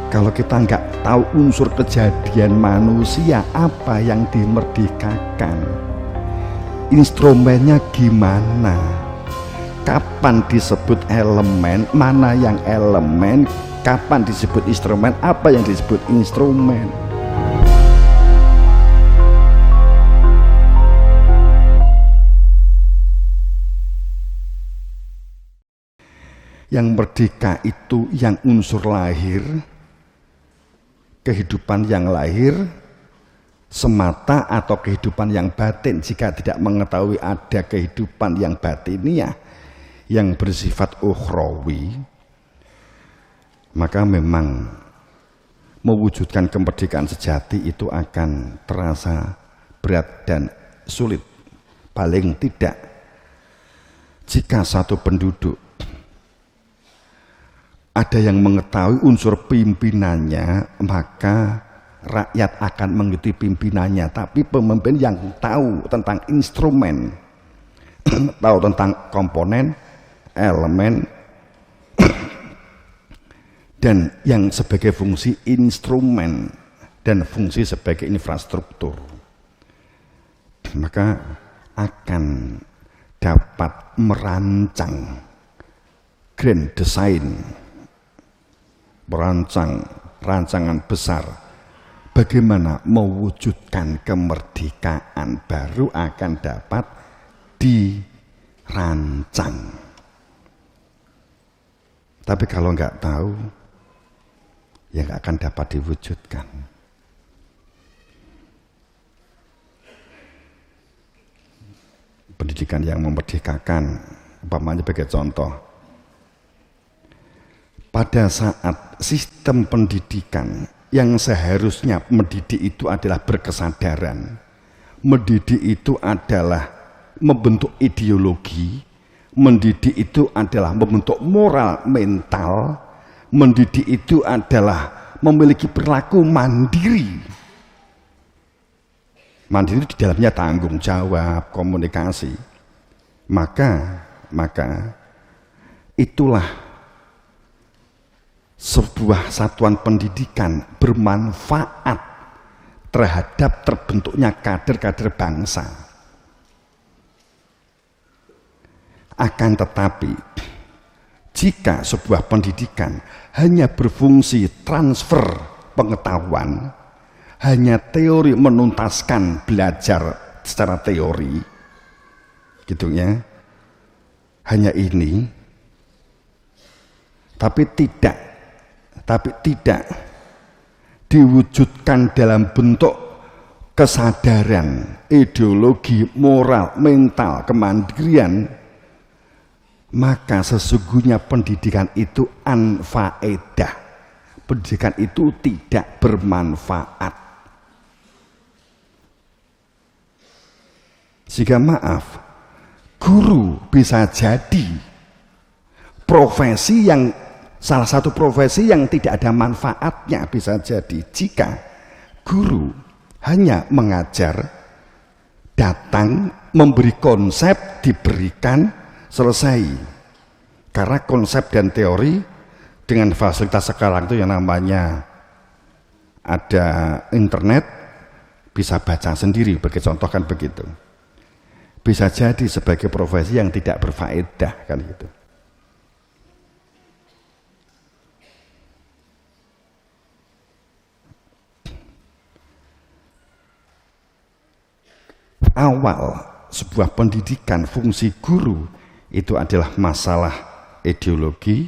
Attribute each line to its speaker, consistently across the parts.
Speaker 1: Kalau kita nggak tahu unsur kejadian manusia, apa yang dimerdekakan, instrumennya gimana, kapan disebut elemen, mana yang elemen, kapan disebut instrumen, apa yang disebut instrumen. Yang merdeka itu yang unsur lahir, kehidupan yang lahir semata atau kehidupan yang batin. Jika tidak mengetahui ada kehidupan yang batiniah yang bersifat ukhrawi, maka memang mewujudkan kemerdekaan sejati itu akan terasa berat dan sulit. Paling tidak jika satu penduduk ada yang mengetahui unsur pimpinannya, maka rakyat akan mengikuti pimpinannya. Tapi pemimpin yang tahu tentang instrumen, tahu tentang komponen, elemen, dan yang sebagai fungsi instrumen dan fungsi sebagai infrastruktur, maka akan dapat merancang grand design, merancang rancangan besar bagaimana mewujudkan kemerdekaan baru akan dapat dirancang. Tapi kalau nggak tahu, ya nggak akan dapat diwujudkan. Pendidikan yang memerdekakan, umpamanya sebagai contoh, pada saat sistem pendidikan yang seharusnya mendidik itu adalah berkesadaran, mendidik itu adalah membentuk ideologi, mendidik itu adalah membentuk moral mental, mendidik itu adalah memiliki perilaku mandiri. Mandiri di dalamnya tanggung jawab, komunikasi. Maka itulah sebuah satuan pendidikan bermanfaat terhadap terbentuknya kader-kader bangsa. Akan tetapi, jika sebuah pendidikan hanya berfungsi transfer pengetahuan, hanya teori menuntaskan belajar secara teori, gitu ya, hanya ini, tapi tidak diwujudkan dalam bentuk kesadaran, ideologi, moral, mental, kemandirian, maka sesungguhnya pendidikan itu anfaedah. Pendidikan itu tidak bermanfaat. Jika maaf, guru bisa jadi profesi yang salah satu profesi yang tidak ada manfaatnya, bisa jadi jika guru hanya mengajar, datang, memberi konsep, diberikan, selesai. Karena konsep dan teori dengan fasilitas sekarang itu yang namanya ada internet, bisa baca sendiri, bagi contoh kan begitu. Bisa jadi sebagai profesi yang tidak berfaedah kan gitu. Awal sebuah pendidikan, fungsi guru itu adalah masalah ideologi,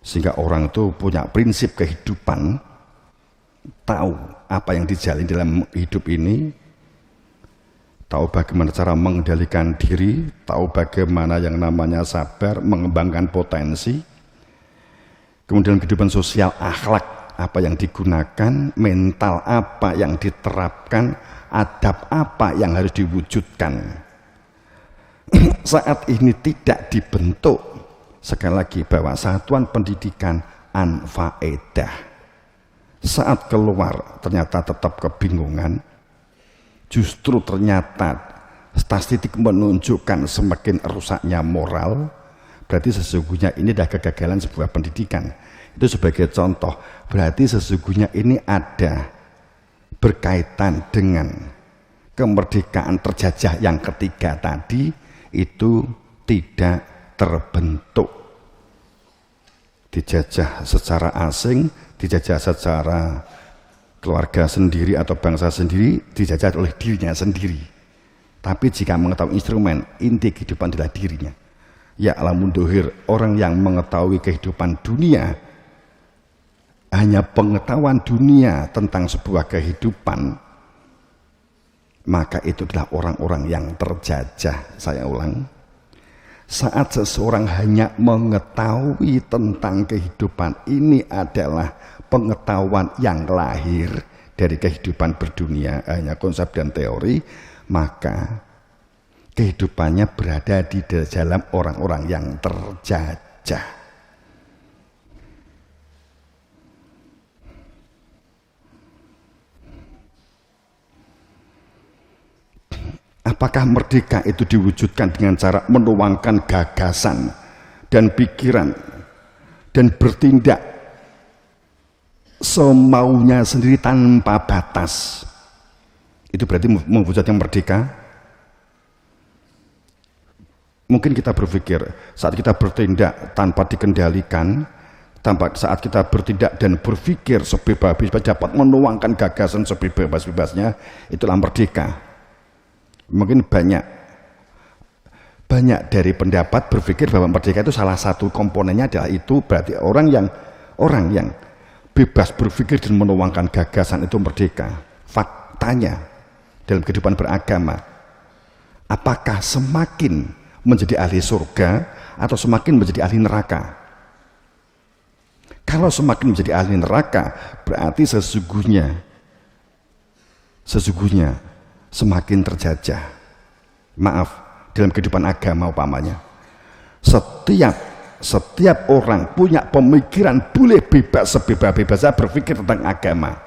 Speaker 1: sehingga orang itu punya prinsip kehidupan, tahu apa yang dijalani dalam hidup ini, tahu bagaimana cara mengendalikan diri, tahu bagaimana yang namanya sabar, mengembangkan potensi, kemudian kehidupan sosial, akhlak apa yang digunakan, mental apa yang diterapkan, adab apa yang harus diwujudkan. Saat ini tidak dibentuk, sekali lagi, bahwa satuan pendidikan anfaedah. Saat keluar ternyata tetap kebingungan, justru ternyata statistik menunjukkan semakin rusaknya moral, berarti sesungguhnya ini adalah kegagalan sebuah pendidikan Itu sebagai contoh. Berarti sesungguhnya ini ada berkaitan dengan kemerdekaan terjajah yang ketiga tadi, itu tidak terbentuk. Dijajah secara asing, dijajah secara keluarga sendiri atau bangsa sendiri, dijajah oleh dirinya sendiri. Tapi jika mengetahui instrumen, inti kehidupan adalah dirinya. Ya alamun dohir, orang yang mengetahui kehidupan dunia, hanya pengetahuan dunia tentang sebuah kehidupan, maka itu adalah orang-orang yang terjajah. Saya ulang, saat seseorang hanya mengetahui tentang kehidupan, ini adalah pengetahuan yang lahir dari kehidupan berdunia, hanya konsep dan teori, maka kehidupannya berada di dalam orang-orang yang terjajah. Apakah merdeka itu diwujudkan dengan cara menuangkan gagasan dan pikiran dan bertindak semaunya sendiri tanpa batas? Itu berarti mewujudkan merdeka? Mungkin kita berpikir saat kita bertindak tanpa dikendalikan, saat kita bertindak dan berpikir sebebas-bebas, dapat menuangkan gagasan sebebas-bebasnya, itulah merdeka. Mungkin banyak dari pendapat berpikir bahwa merdeka itu salah satu komponennya adalah itu, berarti orang yang bebas berpikir dan menuangkan gagasan itu merdeka. Faktanya dalam kehidupan beragama, apakah semakin menjadi ahli surga atau semakin menjadi ahli neraka? Kalau semakin menjadi ahli neraka, berarti sesungguhnya semakin terjajah. Maaf, dalam kehidupan agama umpamanya, setiap orang punya pemikiran boleh bebas sebebas-bebasnya berpikir tentang agama.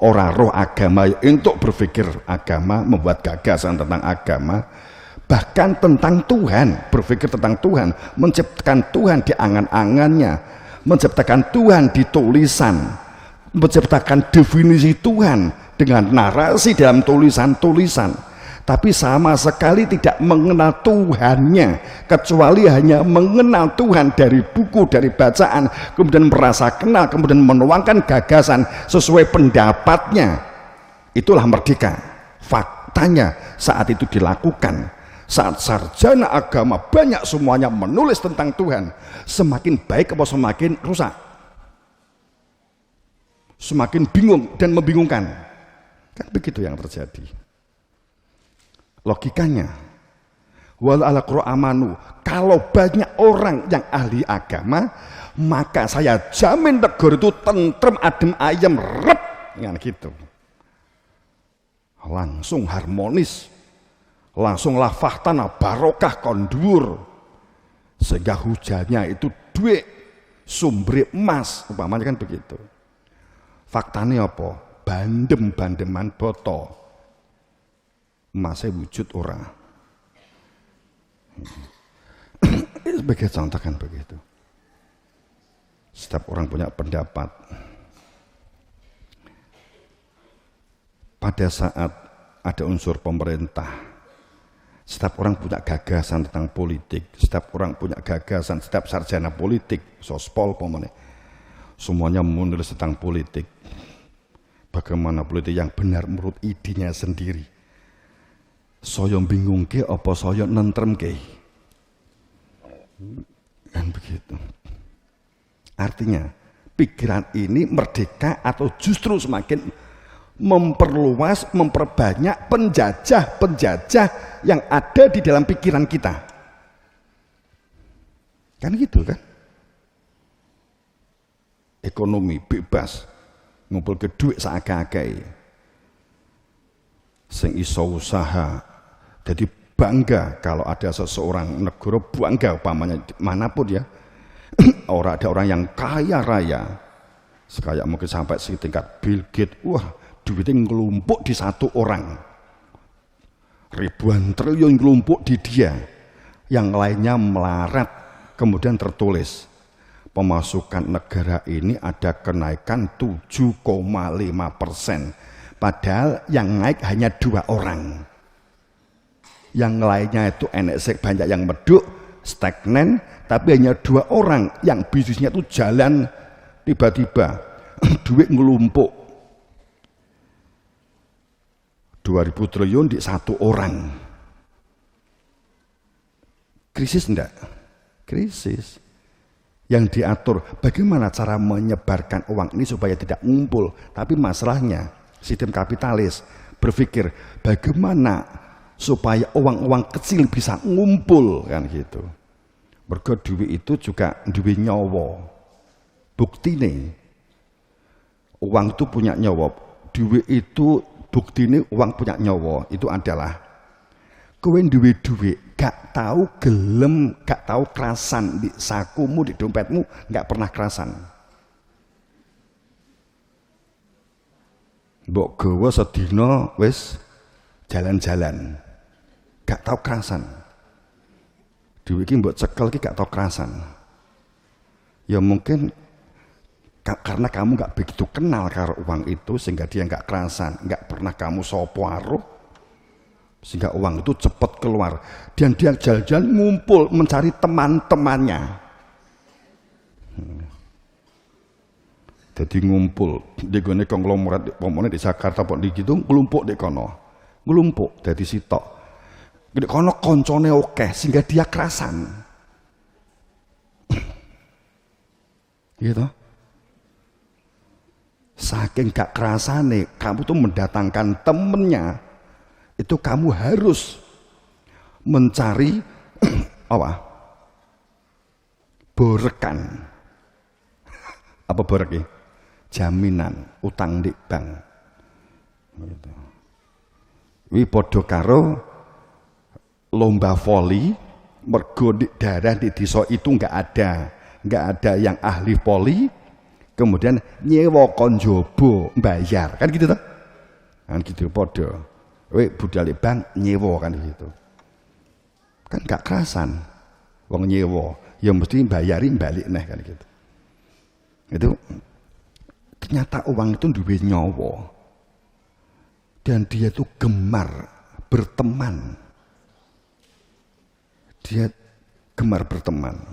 Speaker 1: Orang roh agama untuk berpikir agama, membuat gagasan tentang agama, bahkan tentang Tuhan, berpikir tentang Tuhan, menciptakan Tuhan di angan-angannya, menciptakan Tuhan di tulisan, menciptakan definisi Tuhan dengan narasi dalam tulisan-tulisan, tapi sama sekali tidak mengenal Tuhannya, kecuali hanya mengenal Tuhan dari buku, dari bacaan, kemudian merasa kenal, kemudian menuangkan gagasan sesuai pendapatnya. Itulah merdeka. Faktanya saat itu dilakukan, saat sarjana agama banyak semuanya menulis tentang Tuhan, semakin baik atau semakin rusak? Semakin bingung dan membingungkan. Kan begitu yang terjadi. Logikanya, wal ala amanu, kalau banyak orang yang ahli agama, maka saya jamin negara itu tentrem, adem ayem, rep, kan gitu. Langsung harmonis, langsung lafah tanah barokah kondur, sehingga hujannya itu duit, sumber emas, umpamanya kan begitu. Faktanya apa? Bandeman boto, emasnya wujud ora. Sebagai contoh kan begitu. Setiap orang punya pendapat. Pada saat ada unsur pemerintah, setiap orang punya gagasan tentang politik, setiap orang punya gagasan, setiap sarjana politik, sospol pomone, semuanya menulis tentang politik. Bagaimana politik yang benar menurut idenya sendiri. Saya bingung ke apa saya nentrem ke? Kan begitu. Artinya pikiran ini merdeka atau justru semakin memperluas, memperbanyak penjajah-penjajah yang ada di dalam pikiran kita. Kan gitu kan? Ekonomi bebas, ngumpul ke duit seagak-agak, sing iso usaha, jadi bangga kalau ada seseorang negara, bangga umpamanya manapun ya. Ada orang yang kaya raya, sekaya mungkin sampai setingkat Bill Gates, wah duitnya ngelumpuk di satu orang, ribuan triliun ngelumpuk di dia, yang lainnya melarat. Kemudian tertulis pemasukan negara ini ada kenaikan 7,5%. Padahal yang naik hanya 2 orang. Yang lainnya itu banyak yang meduk, stagnan, tapi hanya 2 orang yang bisnisnya itu jalan tiba-tiba duit ngelumpuk. 2.000 triliun di 1 orang. Krisis enggak? Krisis. Yang diatur bagaimana cara menyebarkan uang ini supaya tidak ngumpul. Tapi masalahnya sistem kapitalis berpikir bagaimana supaya uang-uang kecil bisa ngumpul kan gitu. Mergo duit itu juga duit nyawa. Buktine uang itu punya nyawa. Duit itu buktine uang punya nyawa itu adalah kowe duwe duit gak tahu gelem, gak tahu kerasan di sakumu, di dompetmu gak pernah kerasan. Mbok gawa sedina wis jalan-jalan. Gak tahu kerasan. Duit iki mbok cekel iki gak tahu kerasan. Ya mungkin karena kamu gak begitu kenal karo uang itu sehingga dia gak kerasan, gak pernah kamu sopo aruh sehingga uang itu cepat keluar dan dia jalan-jalan ngumpul mencari teman-temannya. Jadi ngumpul di gone konglomerat pomone di Jakarta pok di gitu nglumpuk di kono. Nglumpuk dadi sitok. Di kono koncone akeh sehingga dia kerasan. Gitu. Saking gak kerasane kamu tuh mendatangkan temennya. Itu kamu harus mencari apa? Borekan. Apa borek ya? Jaminan utang di bank. Gitu. Wi padha karo lomba voli, mergo di daerah di desa itu enggak ada yang ahli voli, kemudian nyewa konjobo bayar, kan gitu toh? Kan gitu padha. Budal bank nyewa kan gitu. Kan gak kerasan. Wong nyewa, ya mesti bayarin balik neh kan gitu. Itu ternyata uang itu duwe nyawa. Dan dia tuh gemar berteman. Dia gemar berteman.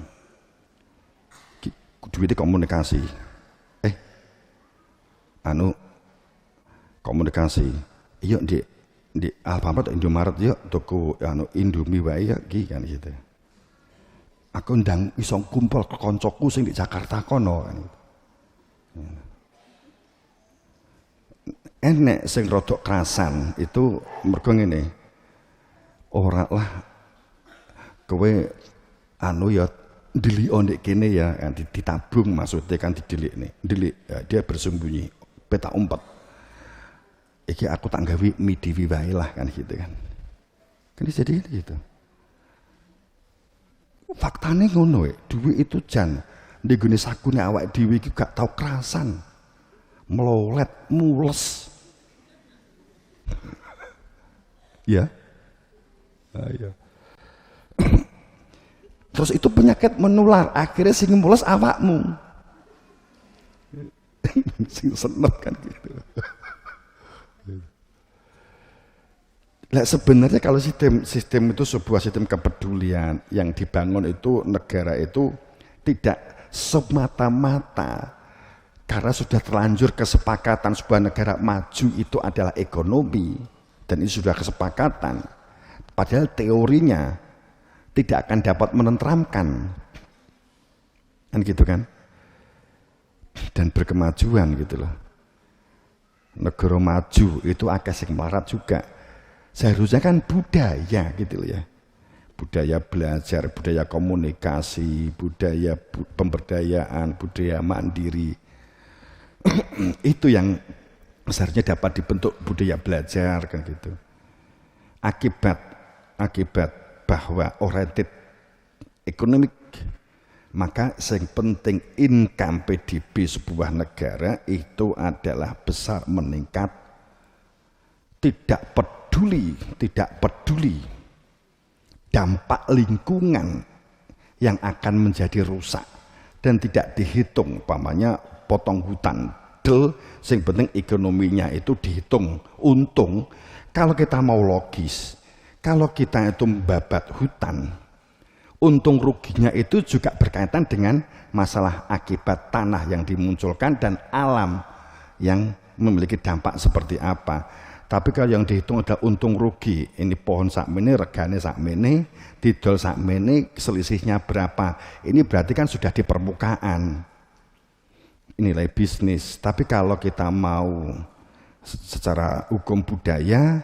Speaker 1: Duitnya komunikasi. Komunikasi. Iya di Alfamart Indomaret yuk toko Indomie wae iki kan gitu. Aku ndang iso kumpul ke koncoku sing di Jakarta kono kan. Enek sing rodok kerasan itu mergo ngene. Ora lah kowe ya delik ndek kene ya kan ditabung maksudnya kan didelik nih. Delik ya, dia bersembunyi peta umpet. Iki aku tak gawe mie dewi wae lah kan gitu kan. Kan jadi gitu. Faktane ngono duit itu jan nggone sakune awake dhewe iki gak tau kerasan. Melolet, mules. Ya. Ya. Terus itu penyakit menular, akhirnya sing mules awakmu. Sing seneng kan gitu. Nah, sebenarnya kalau sistem itu sebuah sistem kepedulian yang dibangun itu negara itu tidak semata-mata karena sudah terlanjur kesepakatan sebuah negara maju itu adalah ekonomi dan ini sudah kesepakatan. Padahal teorinya tidak akan dapat menenteramkan, kan gitu kan? Dan berkemajuan gitu loh. Negara maju itu akeh sing melarat juga. Seharusnya kan budaya gitu loh ya. Budaya belajar, budaya komunikasi, budaya pemberdayaan, budaya mandiri. Itu yang seharusnya dapat dibentuk budaya belajar kan gitu. Akibat bahwa oriented ekonomik, maka yang penting income PDB sebuah negara itu adalah besar meningkat, tidak peduli dampak lingkungan yang akan menjadi rusak, dan tidak dihitung, umpamanya potong hutan del, sing penting ekonominya itu dihitung untung. Kalau kita mau logis, kalau kita itu membabat hutan, untung ruginya itu juga berkaitan dengan masalah akibat tanah yang dimunculkan dan alam yang memiliki dampak seperti apa. Tapi kalau yang dihitung adalah untung rugi, ini pohon sakmene, regane sakmene, didol sakmene, selisihnya berapa, ini berarti kan sudah di permukaan, nilai bisnis. Tapi kalau kita mau secara hukum budaya,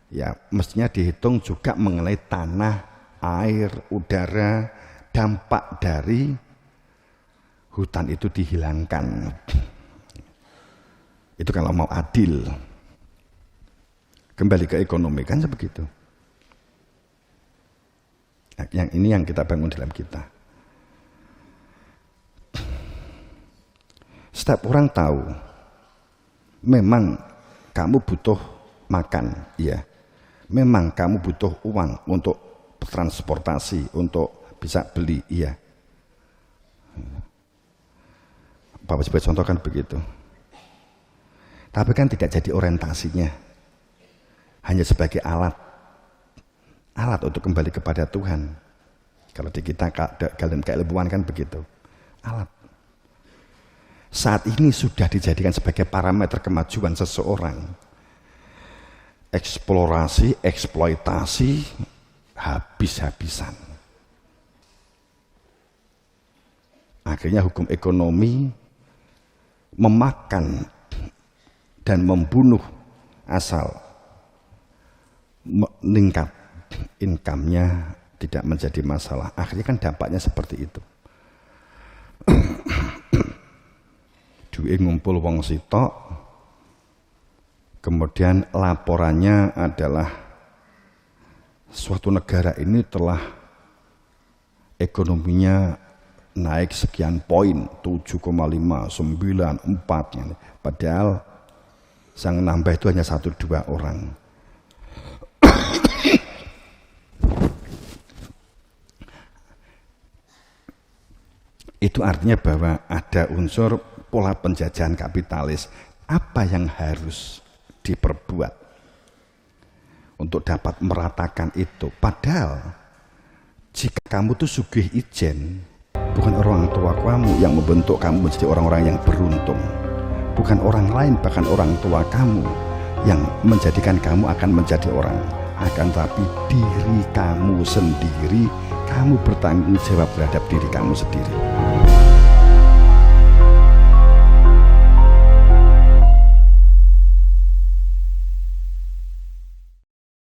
Speaker 1: ya mestinya dihitung juga mengenai tanah, air, udara, dampak dari hutan itu dihilangkan. Itu kalau mau adil. Kembali ke ekonomi kan sebegitu. Yang ini yang kita bangun dalam kita. Setiap orang tahu, memang kamu butuh makan, ya. Memang kamu butuh uang untuk transportasi, untuk bisa beli, iya. Bapak sebagai contoh kan begitu. Tapi kan tidak jadi orientasinya. Hanya sebagai alat untuk kembali kepada Tuhan. Kalau di kita dalam keilmuan kan begitu, alat. Saat ini sudah dijadikan sebagai parameter kemajuan seseorang. Eksplorasi, eksploitasi, habis-habisan. Akhirnya hukum ekonomi memakan dan membunuh asal meningkat income-nya tidak menjadi masalah. Akhirnya kan dampaknya seperti itu. Duit ngumpul wong sitok, kemudian laporannya adalah suatu negara ini telah ekonominya naik sekian poin, 7,594, padahal yang nambah itu hanya 1-2 orang. Itu artinya bahwa ada unsur pola penjajahan kapitalis. Apa yang harus diperbuat untuk dapat meratakan itu? Padahal jika kamu tuh sugih ijen, bukan orang tua kamu yang membentuk kamu menjadi orang-orang yang beruntung, bukan orang lain, bahkan orang tua kamu yang menjadikan kamu akan menjadi orang, akan tapi diri kamu sendiri. Kamu bertanggung jawab terhadap diri kamu sendiri.